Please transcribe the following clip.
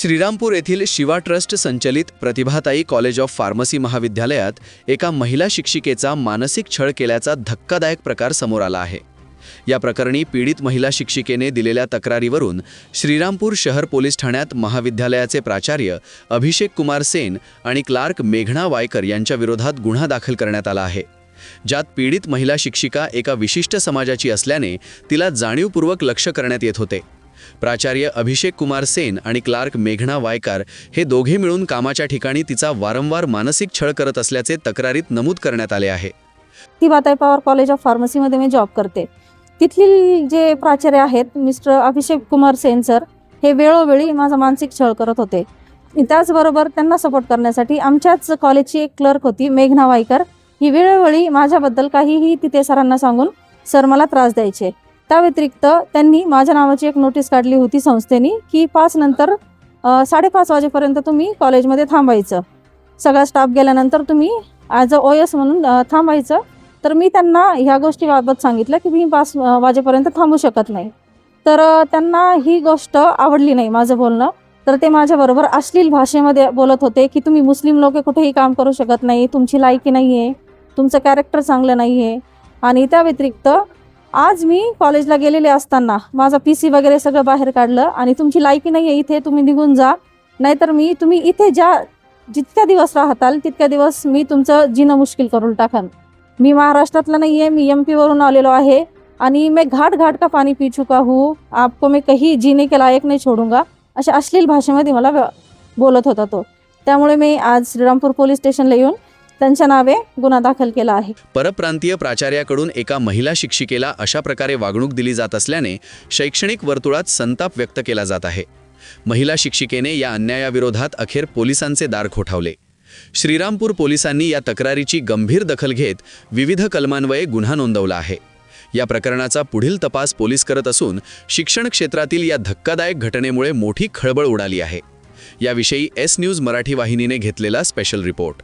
श्रीरामपूर येथील शिवा ट्रस्ट संचलित प्रतिभाताई college of pharmacy महाविद्यालयात एका महिला शिक्षिकेचा मानसिक छळ केल्याचा धक्कादायक प्रकार समोर आला आहे। या प्रकरणी पीडित महिला शिक्षिकेने दिलेल्या तक्रारीवरून श्रीरामपूर शहर पोलीस ठाण्यात महाविद्यालयाचे प्राचार्य अभिषेक कुमार सेन आणि क्लार्क मेघना वायकर यांच्या विरोधात गुन्हा दाखल करण्यात आला आहे, ज्यात पीडित महिला शिक्षिका एका विशिष्ट समाजाची असल्याने तिला जाणीवपूर्वक लक्ष्य करण्यात येत होते। प्राचार्य अभिषेक कुमार सेन आणि क्लार्क मेघना वायकर हे दोघे मिळून कामाच्या ठिकाणी तिचा वारंवार मानसिक छळ करत असल्याचे तक्रारीत नमूद करण्यात आले आहे। प्रतिभाताई पवार कॉलेज ऑफ फार्मसीमध्ये मी जॉब करते। तिथले जे प्राचार्य आहेत मिस्टर अभिषेक कुमार सेन सर हे वेळोवेळी माझा मानसिक छळ करत होते। त्याचबरोबर त्यांना सपोर्ट करण्यासाठी आमच्याच कॉलेजची एक क्लर्क होती मेघना वायकर, ही वेळोवेळी माझ्याबद्दल काहीही तिथे सरांना सांगून सर मला त्रास द्यायचे। त्या व्यतिरिक्त त्यांनी माझ्या नावाची एक नोटीस काढली होती संस्थेने की 5 नंतर 5:30 वाजेपर्यंत तुम्ही कॉलेजमध्ये थांबायचं, सगळा स्टाफ गेल्यानंतर तुम्ही ॲज अ OS म्हणून थांबायचं। तर मी त्यांना ह्या गोष्टीबाबत सांगितलं की मी 5 वाजेपर्यंत थांबू शकत नाही। तर त्यांना ही गोष्ट आवडली नाही माझं बोलणं, तर ते माझ्याबरोबर अश्लील भाषेमध्ये बोलत होते की तुम्ही मुस्लिम लोक कुठेही काम करू शकत नाही, तुमची लायकी नाही आहे, तुमचं कॅरेक्टर चांगलं नाही आहे। आणि त्या व्यतिरिक्त आज मी कॉलेजला गेलेले असताना माझा PC वगैरे सगळं बाहेर काढलं आणि तुमची लायकी नाही आहे इथे, तुम्ही निघून जा, नाहीतर तुम्ही इथे जितक्या दिवस राहताल तितक्या दिवस मी तुमचं जीणं मुश्किल करून टाकन। मी महाराष्ट्रातला नाही आहे, मी MP वरून आलेलो आहे आणि मैं घाट घाट का पाणी पी चुका हूँ, आपको मैं कहीं जीने के लायक नहीं छोडूंगा, अशा अश्लील भाषेमध्ये मला बोलत होता तो। त्यामुळे मी आज श्रीरामपूर पोलीस स्टेशनला येऊन त्यांच्या नावे गुन्हा दाखल केला आहे। परप्रांतीय प्राचार्याकडून एका महिला शिक्षिकेला अशा प्रकारे वागणूक दिली जात असल्याने शैक्षणिक वर्तुळात संताप व्यक्त केला जात आहे। महिला शिक्षिकेने या अन्यायाविरोधात अखेर पोलिसांचे दार ठोठावले। श्रीरामपूर पोलिसांनी या तक्रारीची गंभीर दखल घेत विविध कलमान्वये गुन्हा नोंदवला आहे। या प्रकरणाचा पुढील तपास पोलीस करत असून शिक्षण क्षेत्रातील या धक्कादायक घटनेमुळे मोठी खळबळ उडाली आहे। याविषयी S न्यूज मराठी वाहिनीने घेतलेला स्पेशल रिपोर्ट।